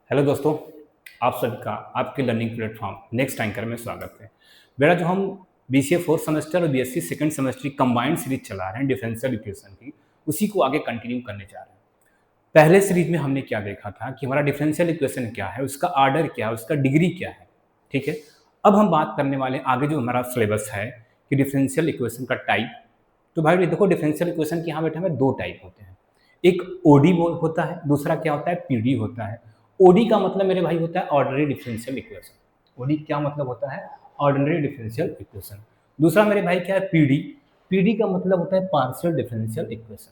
Hello दोस्तों, आप सभी का आपके लर्निंग प्लेटफॉर्म नेक्स्ट एंकर में स्वागत है। बेटा जो हम बीसीए फोर्थ सेमेस्टर और बीएससी सेकंड सेमेस्टर की कंबाइंड सीरीज चला रहे हैं डिफरेंशियल इक्वेशन की, उसी को आगे कंटिन्यू करने जा रहे हैं। पहले सीरीज में हमने क्या देखा था कि हमारा डिफरेंशियल इक्वेशन क्या है, उसका आर्डर क्या है, उसका डिग्री क्या है। ठीक है, अब हम बात करने वाले आगे जो हमारा सिलेबस है कि डिफरेंशियल इक्वेशन का टाइप। तो भाई देखो, डिफरेंशियल इक्वेशन के यहाँ बेटा हमें दो टाइप होते हैं। एक ओडी होता है, दूसरा क्या होता है, पीडी होता है। ओडी का मतलब मेरे भाई होता है ऑर्डिनरी डिफरेंशियल इक्वेशन। ओडी क्या मतलब होता है, ऑर्डिनरी डिफरेंशियल इक्वेशन। दूसरा मेरे भाई क्या है, पीडी। पीडी का मतलब होता है पार्शियल डिफरेंशियल इक्वेशन।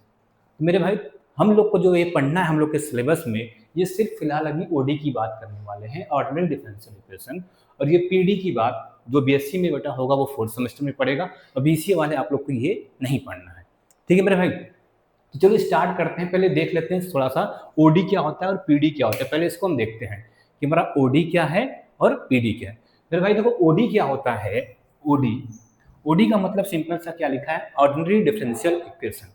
तो मेरे भाई हम लोग को जो ये पढ़ना है हम लोग के सिलेबस में, ये सिर्फ फिलहाल अभी ओडी की बात करने वाले हैं, ऑर्डिनरी डिफरेंशियल इक्वेशन। और ये पीडी की बात जो बीएससी में बेटा होगा वो फोर्थ सेमेस्टर में पढ़ेगा, और बीसीए वाले आप लोग को ये नहीं पढ़ना है। ठीक है मेरे भाई, तो चलो स्टार्ट करते हैं। पहले देख लेते हैं थोड़ा सा ओडी क्या होता है और पीडी क्या होता है। पहले इसको हम देखते हैं कि हमारा ओडी क्या है और पीडी क्या है। मेरे भाई देखो, ओडी क्या होता है। ओडी ओडी का मतलब सिंपल सा क्या लिखा है, ऑर्डिनरी डिफरेंशियल इक्वेशन।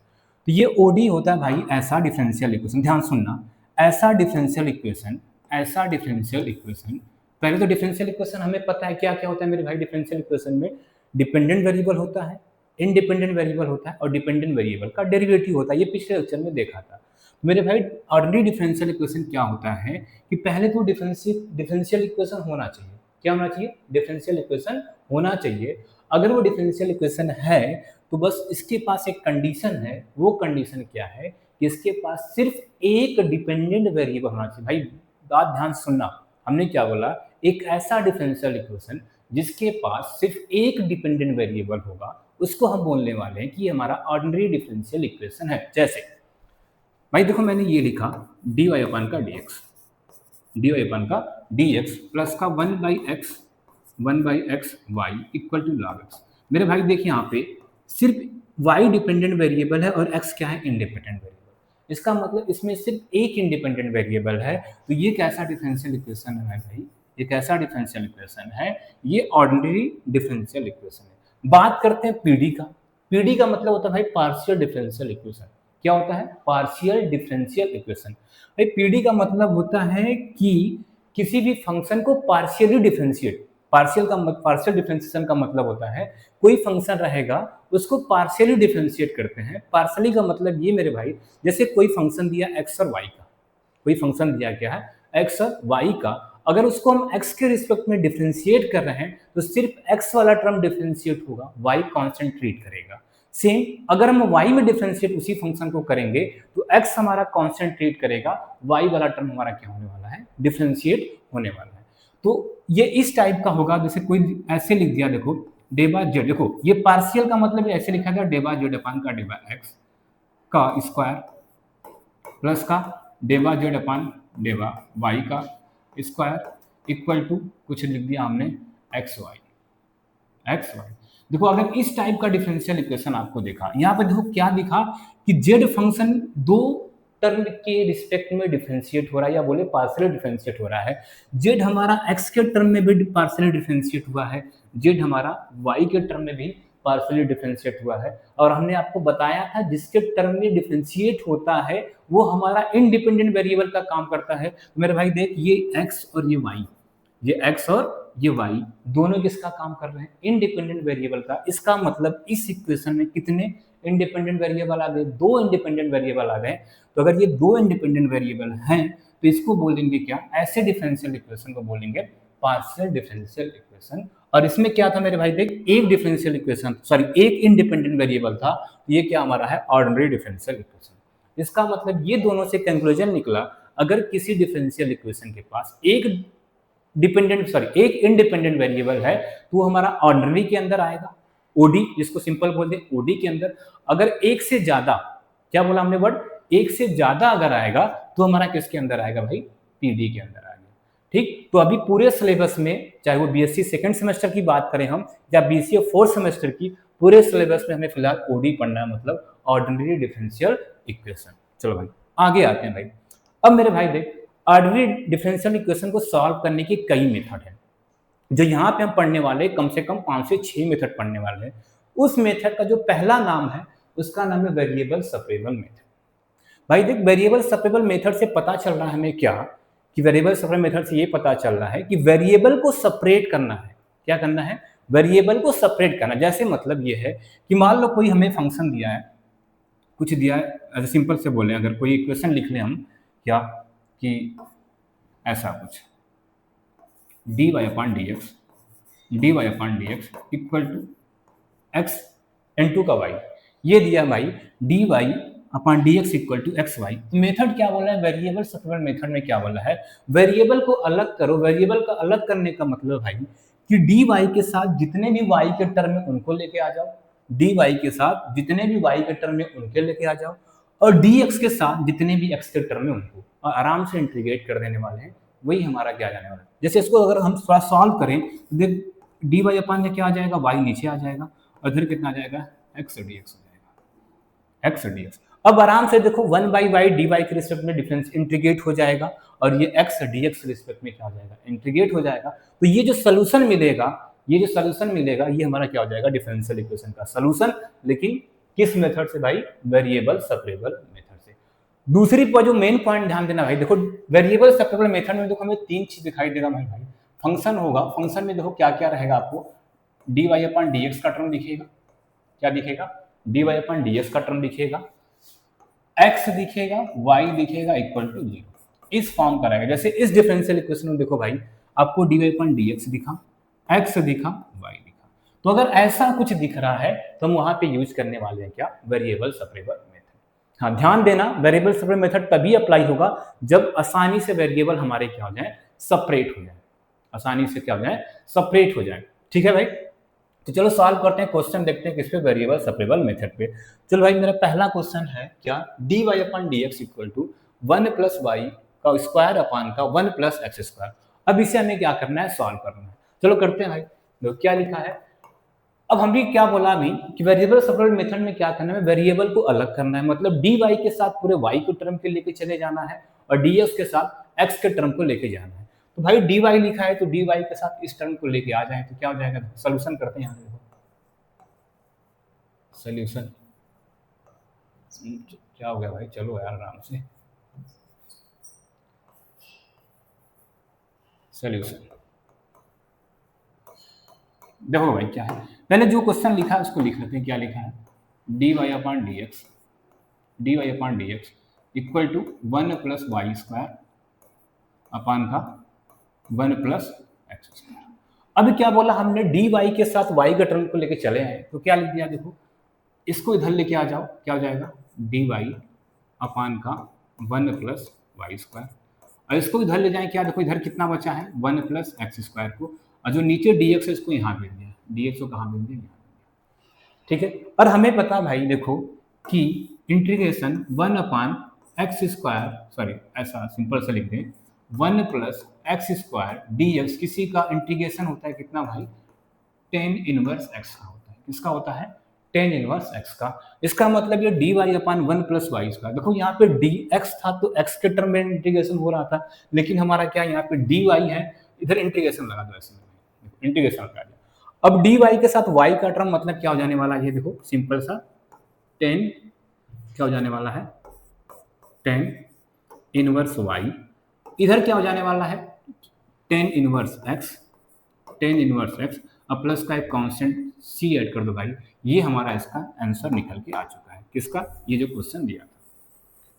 तो ये ओडी होता है भाई ऐसा डिफरेंशियल इक्वेशन, ध्यान सुनना, ऐसा डिफरेंशियल इक्वेशन, ऐसा डिफरेंशियल इक्वेशन। पहले तो डिफरेंशियल इक्वेशन हमें पता है क्या क्या होता है मेरे भाई। डिफरेंशियल इक्वेशन में डिपेंडेंट वेरिएबल होता है, इंडिपेंडेंट वेरिएबल होता है और डिपेंडेंट वेरिएबल का डेरिवेटिव होता है। ये पिछले लेक्चर में देखा था। मेरे भाई ऑर्डिनरी डिफरेंशियल इक्वेशन क्या होता है कि पहले तो डिफरेंशियल इक्वेशन होना चाहिए। क्या होना चाहिए, डिफरेंशियल इक्वेशन होना चाहिए। अगर वो डिफरेंशियल इक्वेशन है तो बस इसके पास एक कंडीशन है। वो कंडीशन क्या है कि इसके पास सिर्फ एक डिपेंडेंट वेरिएबल होना चाहिए। भाई बात ध्यान सुनना, हमने क्या बोला, एक ऐसा डिफरेंशियल इक्वेशन जिसके पास सिर्फ एक डिपेंडेंट वेरिएबल होगा, उसको हम बोलने वाले हैं कि ये हमारा ऑर्डिनरी डिफरेंशियल इक्वेशन है। जैसे भाई देखो, मैंने ये लिखा dy अपन का dx, dy अपन का dx प्लस का 1/x y equal to log x। मेरे भाई देखिए, यहाँ पे सिर्फ y डिपेंडेंट वेरिएबल है और x क्या है, इंडिपेंडेंट वेरिएबल। इसका मतलब इसमें सिर्फ एक इंडिपेंडेंट वेरिएबल है। तो ये कैसा डिफरेंशियल इक्वेशन है भाई, ये कैसा डिफरेंशियल इक्वेशन है, ये ऑर्डिनरी डिफरेंशियल इक्वेशन है। बात करते हैं पीडी का। पीडी का मतलब होता है भाई पार्शियल डिफरेंशियल इक्वेशन। क्या होता है, पार्शियल डिफरेंशियल इक्वेशन। भाई पीडी का मतलब होता है कि किसी भी फंक्शन को पार्शियली डिफरेंशिएट। पार्शियल डिफरेंशिएशन का मतलब होता है कोई फंक्शन रहेगा उसको पार्शियली डिफरेंशिएट करते हैं। पार्शियली का मतलब ये मेरे भाई, जैसे कोई फंक्शन दिया एक्स और वाई का, कोई फंक्शन दिया क्या है, एक्स और वाई का, अगर उसको हम एक्स के रिस्पेक्ट में डिफरेंशिएट कर रहे हैं तो सिर्फ एक्स वाला टर्म डिफरेंशिएट होगा, वाई कांस्टेंट ट्रीट करेगा। सेम अगर हम y में डिफरेंशिएट उसी फंक्शन को करेंगे तो x हमारा कांस्टेंट ट्रीट करेगा, y वाला टर्म हमारा क्या होने वाला है, डिफरेंशिएट होने वाला है। तो ये इस टाइप का होगा। जैसे कोई ऐसे लिख दिया, देखो डेबा जेड, देखो ये पार्शियल का मतलब ऐसे लिखा गया डेबा जेड अपान का डेबा एक्स का स्क्वायर प्लस का डेबा जेड अपान डेबा वाई का स्क्वायर इक्वल टू कुछ लिख दिया हमने एक्स वाई। देखो अगर इस टाइप का डिफरेंशियल इक्वेशन आपको देखा, यहाँ पे देखो क्या दिखा कि जेड फंक्शन दो टर्म के रिस्पेक्ट में डिफरेंशिएट हो रहा है, या बोले पार्शियली डिफरेंशिएट हो रहा है। जेड हमारा एक्स के टर्म में भी पार्शियली डिफरेंशिएट हुआ है, जेड हमारा वाई के टर्म में भी पार्शियली डिफरेंशिएट हुआ है। और हमने आपको बताया था जिसके टर्म में डिफरेंशिएट होता है वो हमारा इंडिपेंडेंट वेरिएबल का काम करता है। मेरे भाई देख, ये एक्स और ये वाई, ये x और ये y दोनों किसका काम कर रहे हैं, इंडिपेंडेंट वेरिएबल का। इसका मतलब इस इक्वेशन में कितने इंडिपेंडेंट वेरिएबल आ गए, दो इंडिपेंडेंट वेरिएबल आ गए। तो अगर ये दो इंडिपेंडेंट वेरिएबल हैं तो इसको बोलेंगे क्या, ऐसे डिफरेंशियल इक्वेशन को बोलेंगे पार्शियल डिफरेंशियल इक्वेशन। और इसमें क्या था मेरे भाई देख, एक डिफरेंशियल इक्वेशन, सॉरी एक इंडिपेंडेंट वेरिएबल था, तो ये क्या हमारा है, ऑर्डिनरी डिफरेंशियल इक्वेशन। इसका मतलब ये दोनों से कंक्लूजन निकला, अगर किसी डिफरेंशियल इक्वेशन के पास एक इंडिपेंडेंट वेरिएबल है तो हमारा ऑर्डिनरी के अंदर आएगा, ओडी जिसको सिंपल बोल दे ओडी के अंदर। अगर एक से ज्यादा, क्या बोला हमने वर्ड, एक से ज्यादा अगर आएगा तो हमारा किसके अंदर आएगा भाई, पीडी के अंदर आएगा। ठीक, तो अभी पूरे सिलेबस में, चाहे वो बीएससी सेकंड सेमेस्टर की बात करें हम या बीसीए फोर्थ सेमेस्टर की, पूरे सिलेबस में हमें फिलहाल ओडी पढ़ना है, मतलब ऑर्डिनरी डिफरेंशियल इक्वेशन। चलो भाई आगे आते हैं भाई। अब मेरे भाई देख, ऑर्डिनरी डिफरेंशियल इक्वेशन को सॉल्व करने के कई मेथड हैं। जो यहाँ पे हम पढ़ने वाले कम से कम 5 से 6 मेथड पढ़ने वाले हैं। उस मेथड का जो पहला नाम है उसका नाम है वेरिएबल सेपरेबल मेथड। भाई देख, वेरिएबल सेपरेबल मेथड से पता चल रहा है हमें क्या कि वेरिएबल सेपरेबल मेथड से ये पता चल रहा है कि वेरिएबल को सेपरेट करना है। क्या करना है? वेरिएबल को सेपरेट करना। जैसे मतलब ये है कि मान लो कोई हमें फंक्शन दिया है, कुछ दिया है, ऐसे सिंपल से बोलें, अगर कोई इक्वेशन लिख लें हम क्या कि ऐसा कुछ dy upon dx equal to x into का वाई, ये दिया भाई dy upon dx equal to x Y. तो मेथड क्या बोला है? वेरिएबल सेपरेबल मेथड में क्या बोला है? वेरिएबल को अलग करो। वेरिएबल का अलग करने का मतलब भाई कि dy के साथ जितने भी y के टर्म में उनको लेके आ जाओ, dy के साथ जितने भी y के टर्म में उनके लेके आ जाओ, और dx के साथ जितने भी x के टर्म में उनको, और आराम से इंटीग्रेट कर देने वाले हैं। वही हमारा क्या जाने वाला है। जैसे इसको अगर हम थोड़ा सॉल्व करें तो देख dy अपॉन में क्या आ जाएगा? y नीचे आ जाएगा, और इधर कितना आ जाएगा? x dx हो जाएगा, x dx। अब आराम से देखो 1/y dy के रिस्पेक्ट में डिफरेंस इंटीग्रेट हो जाएगा, और ये x dx के रिस्पेक्ट में क्या हो जाएगा? इंटीग्रेट हो जाएगा। तो ये जो सोल्यूशन मिलेगा, ये हमारा क्या हो जाएगा? डिफरेंशियल इक्वेशन का सोल्यूशन। लेकिन किस मेथड से भाई? वेरिएबल सेपरेबल मेथड से। दूसरी पर जो मेन पॉइंट ध्यान देना भाई, देखो वेरिएबल सेपरेबल मेथड में देखो हमें तीन चीज दिखाई देगा भाई। फंक्शन होगा, फंक्शन में देखो क्या क्या रहेगा आपको? dy अपॉन dx का टर्म दिखेगा, क्या दिखेगा? dy अपॉन dx का टर्म दिखेगा, x दिखेगा, y दिखेगा इक्वल टू 0। इस फॉर्म का रहेगा। जैसे इस डिफरेंशियल इक्वेशन में देखो भाई, आपको dy अपॉन dx दिखा, x दिखा, y दिखा। तो अगर ऐसा कुछ दिख रहा है तो हम वहां पे यूज करने वाले हैं क्या? Variable separable method. हाँ, ध्यान देना, वेरिएबल सेपरेबल मेथड तभी अप्लाई होगा जब आसानी से वेरिएबल हमारे क्या हो जाए? सेपरेट हो जाए। आसानी से क्या हो जाए? सेपरेट हो जाए। ठीक है भाई, तो चलो सॉल्व करते हैं, क्वेश्चन देखते हैं किस पे? वेरिएबल सेपरेबल मेथड पे। चलो भाई, मेरा पहला क्वेश्चन है क्या? dy upon dx equal to 1 plus Y का स्क्वायर अपॉन का 1 प्लस एक्स स्क्वायर। अब इसे हमें क्या करना है? सॉल्व करना है। चलो करते हैं भाई। देखो क्या लिखा है। अब हमने क्या बोला अभी कि वेरिएबल सेपरेबल मेथड में क्या करना है? वेरिएबल को अलग करना है, मतलब dy के साथ पूरे y को टर्म के लेके चले जाना है, और dx के साथ x के टर्म को लेके जाना है। तो भाई dy लिखा है तो dy के साथ इस टर्म को लेके आ जाए तो क्या हो जाएगा? सोल्यूशन करते हैं। यहाँ देखो सोल्यूशन क्या हो गया भाई? चलो यार आराम से। सोल्यूशन देखो भाई क्या है, पहले जो क्वेश्चन लिखा है उसको लिख लेते हैं। क्या लिखा है? dy upon dx equal to 1 plus Y square upon का 1 प्लस एक्स स्क्वायर। अभी क्या बोला हमने? dy के साथ y का टर्म को लेके चले आए, तो क्या लिख दिया? देखो इसको इधर लेके आ जाओ, क्या हो जाएगा? dy अपॉन का 1 प्लस वाई स्क्वायर, और इसको इधर ले जाए, क्या देखो इधर कितना बचा है? 1 प्लस एक्स स्क्वायर को, और जो नीचे dx है इसको यहाँ भेज दिया, dx को कहाँ भेज दिया? ठीक है। और हमें पता भाई देखो कि इंटीग्रेशन 1 अपान एक्स स्क्वायर, सॉरी ऐसा सिंपल से लिख दें, 1 प्लस एक्स स्क्वायर dx किसी का इंटीग्रेशन होता है कितना भाई? tan इनवर्स x का होता है। किसका होता है? tan इनवर्स x का। इसका मतलब ये dy upon 1 plus Y square. देखो यहाँ पे dx था तो x के टर्म में इंटीग्रेशन हो रहा था, लेकिन हमारा क्या यहाँ पे dy है, इधर इंटीग्रेशन लगा दो, ऐसे इंटीग्रेशन लगा दिया। अब dy के साथ y का टर्म मतलब क्या हो जाने वाला है? ये देखो सिंपल सा tan क्या हो जाने वाला है? tan इनवर्स y, इधर क्या हो जाने वाला है? tan इनवर्स x अब प्लस का एक कांस्टेंट c ऐड कर दो भाई। ये हमारा इसका आंसर निकल के आ चुका है। किसका? ये जो क्वेश्चन दिया था।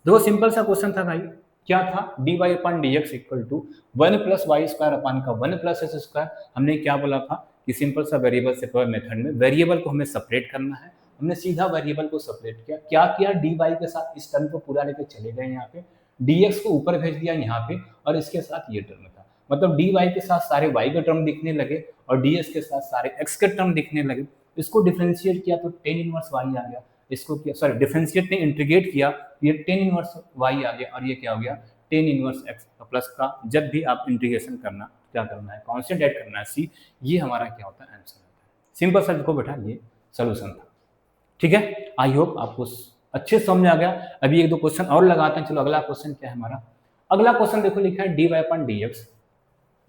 देखो सिंपल सा क्वेश्चन था भाई। क्या था? dy upon dx equal to 1 plus Y square upon का 1 प्लस एस स्क्वायर। हमने क्या बोला था कि सिंपल सा वेरिएबल सेपरेबल मेथड में वेरिएबल को हमें सेपरेट करना है। हमने सीधा वेरिएबल को सेपरेट किया। क्या किया? dy के साथ इस टर्म को पूरा लेके चले गए यहाँ पे, dx को ऊपर भेज दिया यहाँ पे, और इसके साथ ये टर्म था। मतलब dy के साथ सारे y के टर्म दिखने लगे और ds के साथ सारे x के टर्म दिखने लगे। इसको डिफरेंशिएट किया तो tan इनवर्स y आ गया। इसको किया, सॉरी डिफरेंशिएट ने इंटीग्रेट किया, ये tan इनवर्स y आ गया, और ये क्या हो गया? tan इनवर्स x का प्लस का। जब भी आप इंटीग्रेशन करना, क्या करना है? कांस्टेंट ऐड करना है c। ये हमारा क्या होता है? आंसर होता है। सिंपल सा देखो बेटा, ये सॉल्यूशन था। ठीक है, आई होप आपको अच्छे समझ आ गया। अभी एक दो क्वेश्चन और लगाते हैं। चलो अगला क्वेश्चन क्या है हमारा? अगला क्वेश्चन देखो लिखा है dy upon dx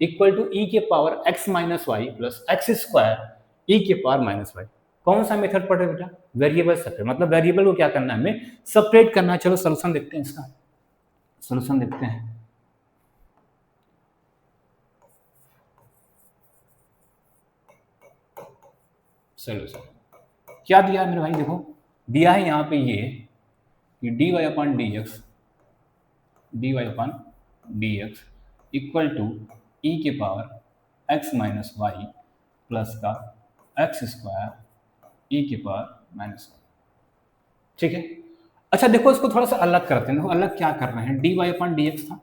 equal to e के power x minus Y plus x square e के पावर माइनस वाई। कौन सा मेथड पढ़ रहे बेटा? वेरिएबल सेपरेट, मतलब वेरिएबल को क्या करना है? हमें सेपरेट करना है। चलो सोल्यूशन देखते हैं, इसका सोल्यूशन देखते हैं। सोल्यूशन। क्या दिया है मेरे भाई, देखो दिया है यहाँ पे ये कि dy upon D X equal to E के power x minus Y plus का एक्स स्क्वायर ई के पावर माइनस वाई। ठीक है, अच्छा देखो इसको थोड़ा सा अलग करते हैं। देखो अलग क्या कर रहे हैं, dy अपॉन डी एक्स था,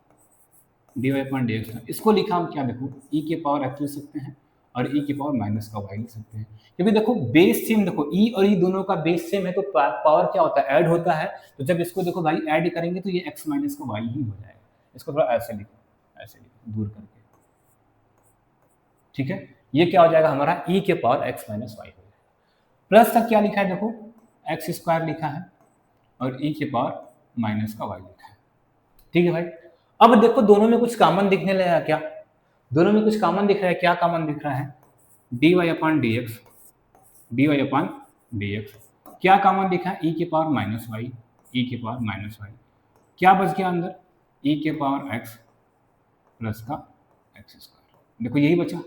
इसको लिखा हम क्या, देखो ई के पावर एक्स लिख सकते हैं और ई के पावर माइनस का वाई लिख सकते हैं, क्योंकि देखो बेस सेम, देखो ई और ई दोनों का बेस सेम है तो पावर क्या होता है, ऐड होता है। तो जब इसको देखो भाई ऐड करेंगे तो ये एक्स माइनस का वाई ही हो जाएगा। इसको थोड़ा ऐसे लिखो दूर करके। ठीक है, ये क्या हो जाएगा हमारा, ई के पावर एक्स माइनस वाई हो जाएगा। प्लस तक क्या लिखा है, देखो एक्स स्क्वायर लिखा है और ई के पावर माइनस का वाई लिखा है। ठीक है भाई, अब देखो दोनों में कुछ कॉमन दिखने लगा क्या, दोनों में कुछ कॉमन दिख रहा है। क्या कॉमन दिख रहा है, dy अपॉन डी एक्स। क्या कॉमन दिखा है, ई के पावर माइनस वाई, क्या बच गया अंदर, ई के पावर एक्स प्लस का एक्स स्क्वायर। देखो यही बचा।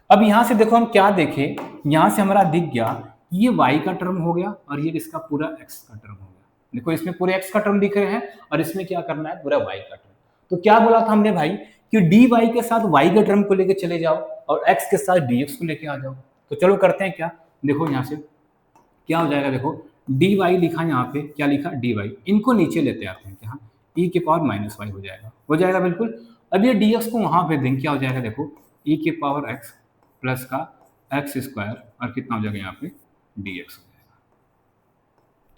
अब यहां से देखो हम क्या देखें, यहां से हमारा दिख गया ये y का टर्म हो गया और ये इसका पूरा x का टर्म हो गया। देखो इसमें पूरे x का टर्म दिख रहे हैं और इसमें क्या करना है, पूरा y का टर्म। तो क्या बोला था हमने भाई कि dy के साथ y के टर्म को लेके चले जाओ और x के साथ dx को लेके आ जाओ। तो चलो करते हैं क्या, देखो यहाँ से क्या हो जाएगा, देखो dy लिखा यहाँ पे, क्या लिखा dy, इनको नीचे लेते आते हैं, क्या e के पावर माइनस वाई हो जाएगा बिल्कुल। अब ये dx को वहां पे देंगे, क्या हो जाएगा, देखो e के पावर x प्लस का एक्स स्क्वायर और कितना हो जाएगा यहाँ पे dx हो जाएगा।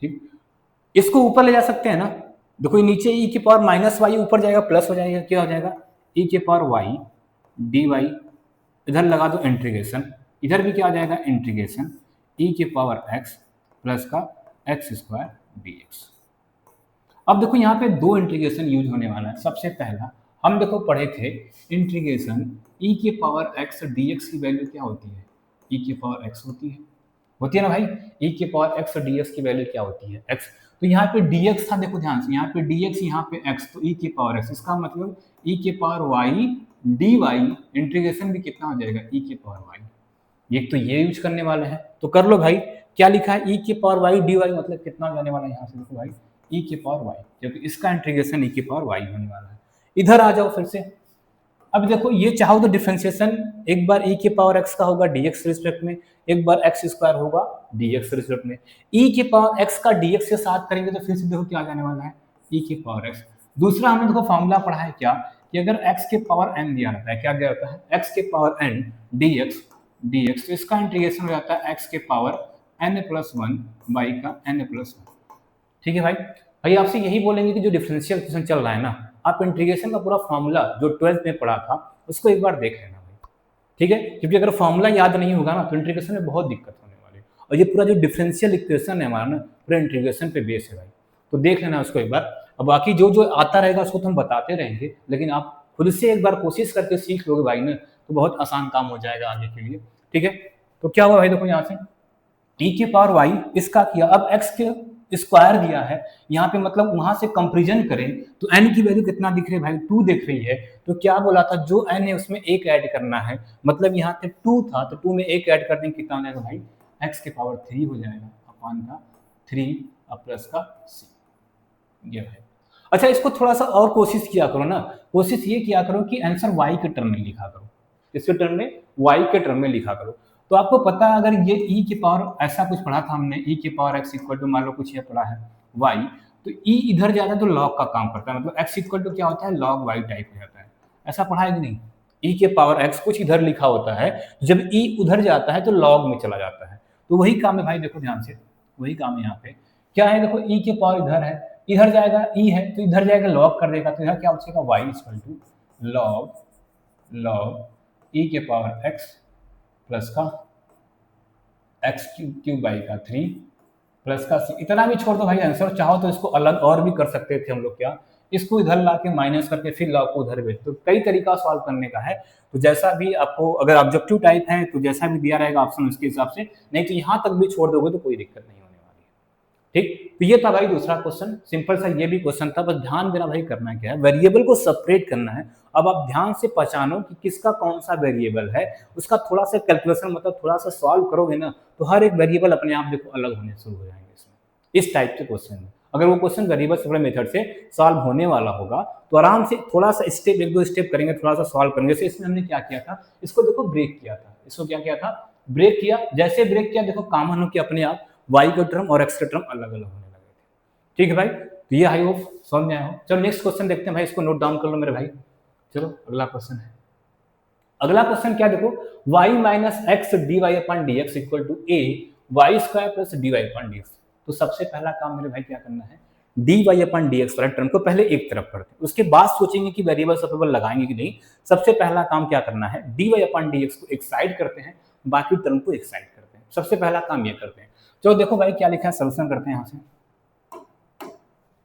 ठीक, इसको ऊपर ले जा सकते हैं ना, देखो नीचे e के पावर माइनस वाई, ऊपर जाएगा प्लस हो जाएगा, क्या हो जाएगा e के पावर वाई डी वाई, इधर लगा दो इंटीग्रेशन, इधर भी क्या हो जाएगा इंटीग्रेशन e के पावर x प्लस का एक्स स्क्वायर dx। अब देखो यहाँ पे दो इंटीग्रेशन यूज होने वाला है। सबसे पहला हम देखो पढ़े थे इंटीग्रेशन e के पावर x dx की वैल्यू क्या होती है, e के पावर x होती है ना भाई, e के पावर x और dx की वैल्यू क्या होती है, x। तो यहाँ पे dx था, देखो ध्यान से, यहाँ पे dx, यहाँ पे x, तो e के पावर x, इसका मतलब e के पावर y dy, इंटीग्रेशन भी कितना हो जाएगा e के पावर y। ये तो ये यूज करने वाला है, तो कर लो भाई। क्या लिखा है, e के पावर y dy, मतलब कितना जाने वाला है यहाँ से, देखो भाई e के पावर y, क्योंकि इसका इंटीग्रेशन e के पावर y होने वाला है। इधर आ जाओ फिर से। अब देखो ये चाहो तो डिफरेंशिएशन एक बार e के पावर x का होगा dx के रिस्पेक्ट में, एक बार x स्क्वायर होगा dx के रिस्पेक्ट में। e के पावर x का dx के साथ करेंगे तो फिर से देखो क्या आ जाने वाला है, e के पावर x। दूसरा हमने देखो फॉर्मूला पढ़ा है क्या, कि अगर x के पावर n दिया रहता है, क्या दिया रहता है, x के पावर n dx, तो इसका इंटीग्रेशन हो जाता है x के पावर n+1 y का n+1। ठीक है भाई, भाई आपसे यही बोलेंगे कि जो डिफरेंशियल इक्वेशन चल रहा है ना, आप इंटीग्रेशन का पूरा फॉर्मूला जो 12th में पढ़ा था उसको एक बार देख लेना भाई। ठीक है, क्योंकि अगर फॉर्मूला याद नहीं होगा ना तो इंटीग्रेशन में बहुत दिक्कत होने वाली है। और ये पूरा जो डिफरेंशियल इक्वेशन है हमारा ना, पूरा इंटीग्रेशन पे बेस है भाई, तो देख लेना उसको एक बार। अब बाकी जो जो आता रहेगा उसको तो हम बताते रहेंगे, लेकिन आप खुद से एक बार कोशिश करके सीख लोगे भाई ना, तो बहुत आसान काम हो जाएगा आगे के लिए। ठीक है, तो क्या हुआ भाई, देखो यहाँ से e के पावर y इसका किया, अब x के स्क्वायर दिया है यहाँ पे, मतलब वहां से कंपेरिजन करें तो n की वैल्यू कितना दिख रही है भाई, 2 दिख रही है। तो क्या बोला था, जो n है उसमें एक ऐड करना है, मतलब यहाँ पे 2 था तो 2 में एक ऐड कर देंगे, कितना हो जाएगा भाई, x के पावर 3 हो जाएगा अपॉन का 3 और प्लस का c, ये है। अच्छा इसको थोड़ा सा और कोशिश किया करो ना, कोशिश ये किया करो कि आंसर y के टर्म में लिखा करो, इसके टर्म में y के टर्म में लिखा करो। तो आपको पता है अगर ये e के पावर ऐसा कुछ पढ़ा था हमने, e के पावर x इक्वल टू मान लो कुछ ये पढ़ा है y, तो e इधर जाता है तो log का काम करता है, मतलब x इक्वल टू क्या होता है, log y टाइप हो जाता है। ऐसा पढ़ा है कि नहीं, e के पावर x कुछ इधर लिखा होता है, जब e उधर जाता है तो log में चला जाता है। तो वही काम है भाई, देखो ध्यान से, वही काम है यहाँ पे। क्या है, देखो e के पावर इधर है, इधर जाएगा e है तो इधर जाएगा log कर देगा, तो इधर क्या बचेगा y equal to log e के पावर x प्लस का एक्स क्यूब बाई का 3 प्लस का c, इतना भी छोड़ दो भाई आंसर। चाहो तो इसको अलग और भी कर सकते थे हम लोग, क्या इसको इधर ला के माइनस करके फिर लॉग को उधर भेज, तो कई तरीका सॉल्व करने का है। तो जैसा भी आपको, अगर ऑब्जेक्टिव टाइप है तो जैसा भी दिया रहेगा ऑप्शन उसके हिसाब से, नहीं तो यहाँ तक भी छोड़ दोगे तो कोई दिक्कत नहीं होने वाली है। ठीक, तो ये था भाई दूसरा क्वेश्चन, सिंपल सा ये भी क्वेश्चन था, बस ध्यान देना भाई करना क्या है, वेरिएबल को सेपरेट करना है। अब आप ध्यान से पहचानो कि किसका कौन सा वेरिएबल है, उसका थोड़ा सा कैलकुलेशन मतलब थोड़ा सा सॉल्व करोगे ना, तो हर एक वेरिएबल अपने आप देखो अलग होने शुरू हो जाएंगे इसमें, इस टाइप के क्वेश्चन में। अगर वो क्वेश्चन वेरिएबल सेपरेट मेथड से सॉल्व होने वाला होगा तो आराम से थोड़ा सा स्टेप, एक दो स्टेप करेंगे, थोड़ा सा सॉल्व करेंगे। जैसे इसमें हमने क्या किया था, इसको देखो ब्रेक किया था, इसको क्या किया था, ब्रेक किया। जैसे ब्रेक किया देखो कॉमन हो कि अपने आप y का टर्म और x का टर्म अलग अलग होने लगे थे। ठीक है भाई, तो ये आई होप समझ में आया हो। चलो नेक्स्ट क्वेश्चन देखते हैं भाई, इसको नोट डाउन कर लो मेरे भाई। चलो अगला क्वेश्चन है, अगला क्वेश्चन क्या देखो, y minus X D Y upon D X equal to A Y square plus D Y upon D x. तो सबसे पहला काम मेरे भाई क्या करना है, D Y upon D x वाला टर्म को पहले एक तरफ करते हैं, उसके बाद सोचेंगे कि वेरिएबल सेपरेबल लगाएंगे कि नहीं। सबसे पहला काम क्या करना है, D Y upon D x को एक साइड करते हैं, बाकी टर्म को एक साइड करते हैं। सबसे पहला काम ये करते हैं। चलो देखो भाई क्या लिखा है, सोल्यूशन करते हैं यहाँ से,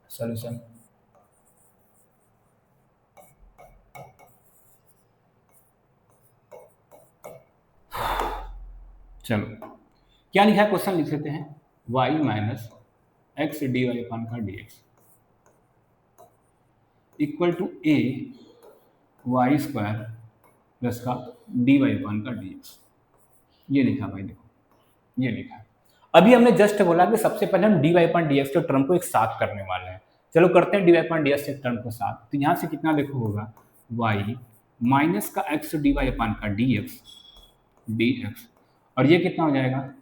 सोल्यूशन। चलो क्या लिखा है, क्वेश्चन लिख लेते हैं, y minus X D Y upon का D X equal to A Y square plus का डी वाई अपॉन का डी एक्स। ये लिखा भाई, देखो ये लिखा है। अभी हमने जस्ट बोला कि सबसे पहले हम D Y upon D x के टर्म को एक साथ करने वाले हैं। चलो करते हैं D Y upon D x के टर्म को साथ। तो यहाँ से कितना देखो होगा, y माइनस का एक्स डी वाई अपॉन का डी एक्स, और ये कितना हो जाएगा,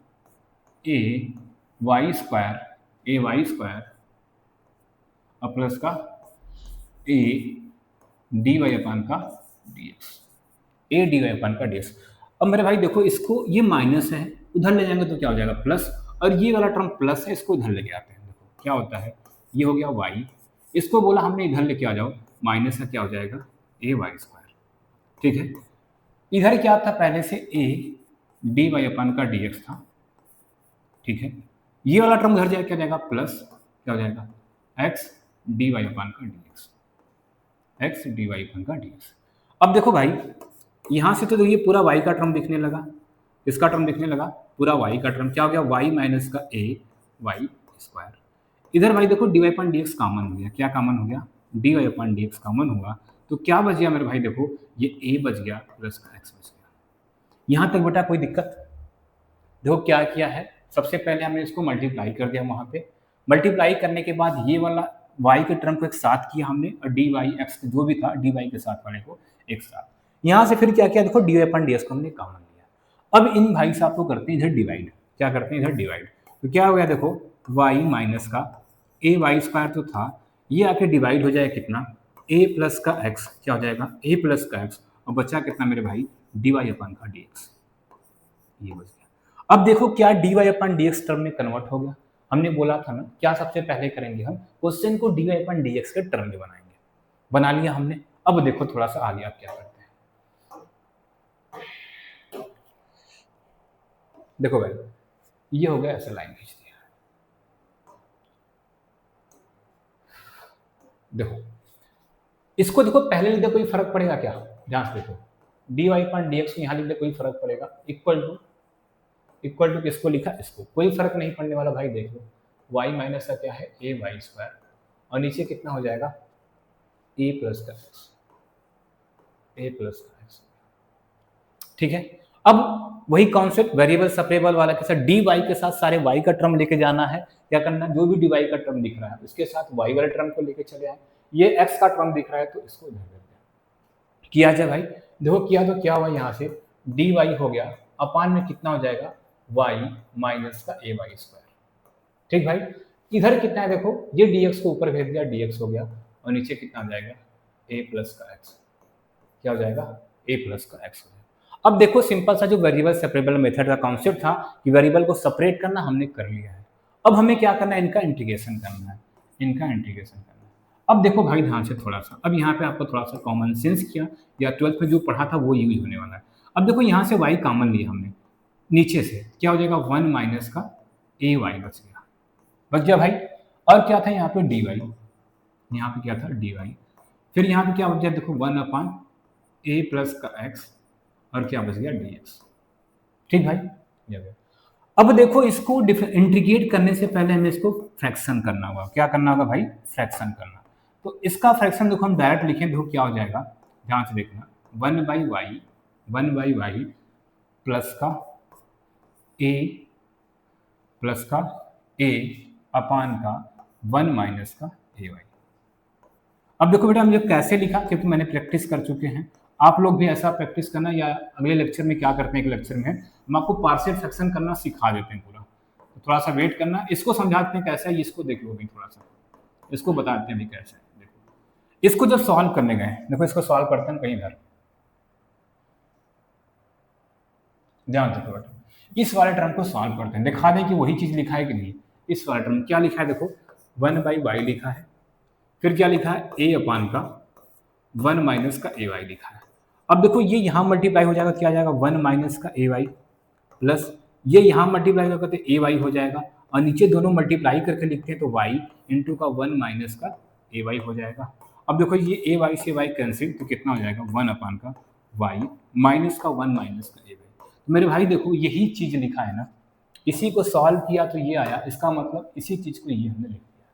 ए वाई स्क्वायर और प्लस का ए डी वाई अपॉन का D x, A D Y upon का डी एक्स। अब मेरे भाई देखो इसको, ये माइनस है, उधर ले जाएंगे तो क्या हो जाएगा प्लस, और ये वाला टर्म प्लस है, इसको इधर लेके आते हैं। देखो क्या होता है, ये हो गया y, इसको बोला हमने इधर लेके आ जाओ, माइनस का क्या हो जाएगा ए वाई स्क्वायर। ठीक है, इधर क्या था पहले से, ए डी वाई अपॉन का डी एक्स था। ठीक है, ये वाला टर्म उधर जाए क्या जाएगा प्लस, क्या हो जाएगा एक्स डी वाई अपॉन का D x, x D Y upon का डी एक्स। अब देखो भाई यहाँ से तो ये पूरा y का टर्म दिखने लगा, इसका टर्म दिखने लगा, पूरा y का टर्म क्या हो गया, y माइनस का ए वाई स्क्वायर। इधर भाई देखो D Y upon D x common हो गया, क्या कॉमन हो गया, D Y upon D x common हुआ, तो क्या बच गया मेरे भाई, देखो ये a बच गया प्लस का x बच गया। यहाँ तक बेटा कोई दिक्कत? देखो क्या किया है, सबसे पहले हमने इसको मल्टीप्लाई कर दिया, वहाँ पे मल्टीप्लाई करने के बाद ये वाला y के टर्म को एक साथ किया हमने, और डी वाई एक्स जो भी था डी वाई के साथ वाले को एक साथ। यहाँ से फिर क्या किया, देखो D Y upon D x को हमने कॉमन लिया। अब इन भाई साहब को करते हैं इधर डिवाइड, क्या करते हैं इधर डिवाइड, तो क्या हो गया देखो y माइनस का ए वाई स्क्वायर तो था, ये आके डिवाइड हो जाए कितना, a प्लस का x, क्या हो जाएगा a प्लस का x, और बचा कितना मेरे भाई डी वाई अपॉन का डी एक्स, ये बच गया। अब देखो क्या D Y upon D x term में कन्वर्ट हो गया। हमने बोला था ना क्या सबसे पहले करेंगे हम, क्वेश्चन को D Y upon D x के टर्म में बनाएंगे, बना लिया हमने। अब देखो थोड़ा सा आगे आप क्या करते हैं, देखो भाई ये हो गया, ऐसे लाइन खींच दिया, देखो इसको देखो पहले लिख दे, कोई फर्क पड़ेगा क्या, ध्यान से देखो, D Y upon D x यहाँ लिख दे, कोई फर्क पड़ेगा, इक्वल टू किसको लिखा, इसको, कोई फर्क नहीं पड़ने वाला भाई। देख लो y माइनस का क्या है ए वाई स्क्वायर, और नीचे कितना हो जाएगा ए प्लस का एक्स, ए प्लस का एक्स। ठीक है, अब वही कॉन्सेप्ट वेरिएबल सेपरेबल वाला के साथ डी वाई के साथ सारे y का टर्म लेके जाना है। क्या करना है, जो भी डी वाई का टर्म दिख रहा है उसके साथ y वाले टर्म को लेके चले आए, ये x का टर्म दिख रहा है तो इसको इधर कर दिया। किया जाए भाई, देखो किया तो क्या हुआ, यहाँ से डी वाई हो गया, अपान में कितना हो जाएगा y माइनस का ए वाई स्क्वायर। ठीक भाई, इधर कितना है देखो, ये dx को ऊपर भेज दिया, dx हो गया, और नीचे कितना आ जाएगा a प्लस का x, क्या हो जाएगा a प्लस का x हो जाएगा। अब देखो सिंपल सा जो वेरिएबल सेपरेबल मेथड का कॉन्सेप्ट था कि वेरिएबल को सेपरेट करना, हमने कर लिया है। अब हमें क्या करना है, इनका इंटीग्रेशन करना है, इनका इंटीग्रेशन करना है। अब देखो भाई ध्यान से थोड़ा सा, अब यहाँ पे आपको थोड़ा सा कॉमन सेंस किया, या 12th में जो पढ़ा था वो यूज होने वाला है। अब देखो यहाँ से y कॉमन लिया हमने, नीचे से क्या हो जाएगा 1 माइनस का ए वाई बच गया भाई। और क्या था यहाँ पे डी वाई, यहाँ पे क्या था डी वाई, फिर यहाँ पे क्या बच गया देखो 1 अपान ए प्लस का एक्स, और क्या बच गया डी एक्स। ठीक भाई, अब देखो इसको इंटीग्रेट करने से पहले हमें इसको फ्रैक्शन करना होगा। क्या करना होगा भाई? फ्रैक्शन करना। तो इसका फ्रैक्शन देखो हम डायरेक्ट लिखें देखो क्या हो जाएगा, ध्यान से देखना, 1/y प्लस का a प्लस का a अपान का 1 माइनस का ay। अब देखो बेटा हम ये कैसे लिखा, क्योंकि मैंने प्रैक्टिस कर चुके हैं, आप लोग भी ऐसा प्रैक्टिस करना, या अगले लेक्चर में क्या करते हैं, एक लेक्चर में हम आपको पार्शियल फ्रैक्शन करना सिखा देते हैं पूरा, तो थोड़ा सा वेट करना। इसको समझाते हैं कैसा है, इसको देख लो भी थोड़ा सा, इसको बताते हैं भी कैसा है। देखो इसको जब सॉल्व करने गए, देखो इसको सॉल्व करते हैं कहीं इधर, ध्यान से बेटा इस वाले टर्म को सॉल्व करते हैं, दिखा दें कि वही चीज लिखा है कि नहीं। इस वाले टर्म क्या लिखा है, देखो 1/y लिखा है, फिर क्या लिखा है, a अपान का 1 माइनस का ay लिखा है। अब देखो ये यहाँ मल्टीप्लाई हो जाएगा, क्या आ जाएगा, 1 माइनस का ay प्लस ये यहाँ मल्टीप्लाई होगा तो ay हो जाएगा, और नीचे दोनों मल्टीप्लाई करके लिखते हैं तो y इंटू का 1 माइनस का ay हो जाएगा। अब देखो ये ay से y कैंसिल, तो कितना हो जाएगा, 1 अपान का y माइनस का 1 माइनस का ay। तो मेरे भाई देखो यही चीज लिखा है ना, इसी को सॉल्व किया तो ये आया, इसका मतलब इसी चीज को ये हमने लिख दिया।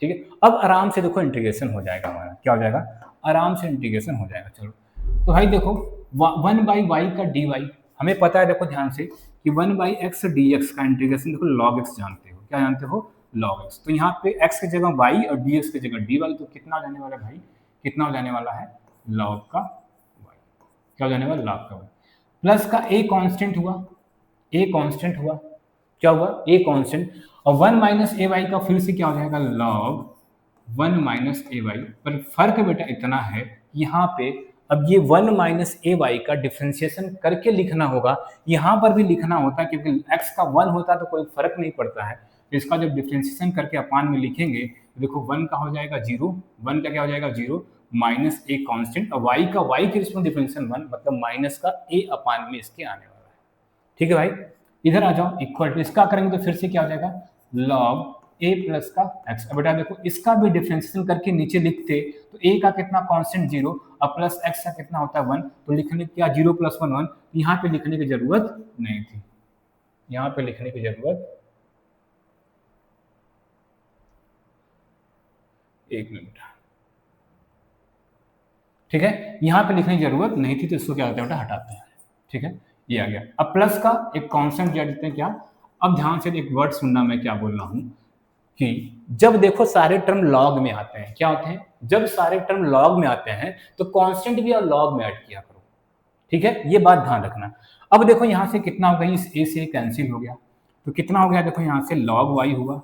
ठीक है, अब आराम से देखो इंटीग्रेशन हो जाएगा हमारा, क्या हो जाएगा, आराम से इंटीग्रेशन हो जाएगा। चलो तो भाई देखो 1/y का dy हमें पता है, देखो ध्यान से कि 1/x dx का इंटीग्रेशन देखो log x जानते हो, क्या जानते हो, log x। तो यहाँ पे x की जगह y और dx की जगह dy, तो कितना हो जाने वाला है भाई, कितना हो जाने वाला है, log का y। क्या हो जाने वाला, log का y प्लस का a कांस्टेंट हुआ, a कांस्टेंट हुआ, क्या हुआ, a कांस्टेंट, और 1 माइनस ay का फिर से क्या हो जाएगा, log 1 माइनस ay। पर फर्क बेटा इतना है यहाँ पे, अब ये 1 माइनस ay का डिफ्रेंशिएशन करके लिखना होगा, यहाँ पर भी लिखना होता है, क्योंकि x का 1 होता तो कोई फर्क नहीं पड़ता है। तो इसका जब डिफ्रेंशिएशन करके अपान में लिखेंगे तो देखो 1 का हो जाएगा 0, 1 का क्या हो जाएगा 0 माइनस a कांस्टेंट, और y का y के रिस्पेक्ट डिफरेंशिएशन 1, मतलब माइनस का a अपान में इसके आने वाला है। ठीक है भाई, इधर आ जाओ, इक्वल टू इसका करेंगे तो फिर से क्या हो जाएगा, log a प्लस का x। अब बेटा देखो इसका भी डिफरेंशिएशन करके नीचे लिखते तो a का कितना कांस्टेंट 0 और प्लस x का कितना होता है 1, तो लिखने क्या 0 प्लस 1 1, यहाँ पे लिखने की जरूरत नहीं थी, यहाँ पे लिखने की जरूरत, एक मिनट, ठीक है, यहाँ पे लिखने की जरूरत नहीं थी, तो इसको क्या होता है बेटा हटाते हैं। ठीक है, ये आ गया। अब प्लस का एक कांस्टेंट जोड़ देते हैं, क्या, अब ध्यान से एक वर्ड सुनना मैं क्या बोल रहा हूँ, कि जब देखो सारे टर्म लॉग में आते हैं, क्या होते हैं, जब सारे टर्म लॉग में आते हैं तो कांस्टेंट भी और लॉग में ऐड किया करो। ठीक है, ये बात ध्यान रखना। अब देखो यहाँ से कितना हो गया, इस a से कैंसिल हो गया, तो कितना हो गया, देखो यहाँ से log y हुआ,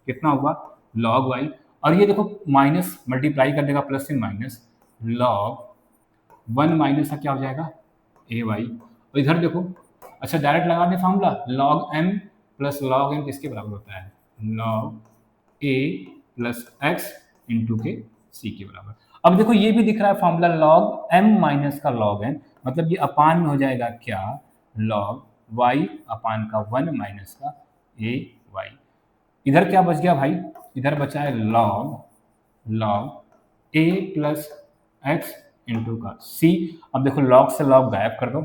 कितना हुआ, log y, और ये देखो माइनस मल्टीप्लाई कर देगा प्लस से माइनस, log 1 माइनस का क्या हो जाएगा, ay। और इधर देखो, अच्छा डायरेक्ट लगा दें formula, log m plus log m किसके बराबर होता है, log a plus x into के c के बराबर। अब देखो ये भी दिख रहा है फॉर्मूला, log m माइनस का log n, मतलब ये अपान में हो जाएगा क्या, log y अपान का 1 माइनस का a y। इधर क्या बच गया भाई, इधर बचा है log a plus x into का c। अब देखो log से log गायब कर दो,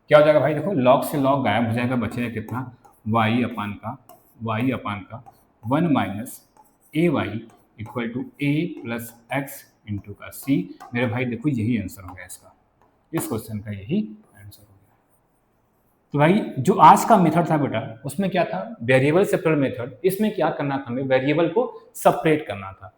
क्या हो जाएगा भाई, देखो log से log गायब हो जाएगा, बचेगा कितना, y अपान का 1 minus A Y equal to a plus x into का c। मेरे भाई देखो यही आंसर हो गया इसका, इस क्वेश्चन का यही आंसर हो गया। तो भाई जो आज का मेथड था बेटा, उसमें क्या था, वेरिएबल सेपरेट मेथड। इसमें क्या करना था, हमें वेरिएबल को सेपरेट करना था।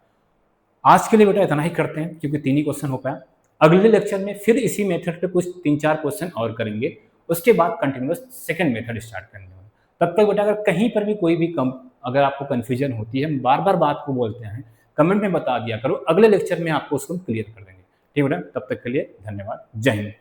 आज के लिए बेटा इतना ही करते हैं, क्योंकि 3 ही क्वेश्चन हो पाया। अगले लेक्चर में फिर इसी मेथड पे कुछ 3-4 क्वेश्चन और करेंगे, उसके बाद कंटिन्यूअस सेकंड मेथड स्टार्ट करेंगे। तब तक बेटा अगर कहीं पर भी कोई भी अगर आपको कन्फ्यूजन होती है, बार बार बात को बोलते हैं, कमेंट में बता दिया करो, अगले लेक्चर में आपको उसको क्लियर कर देंगे। ठीक है बेटा, तब तक के लिए धन्यवाद, जय हिंद।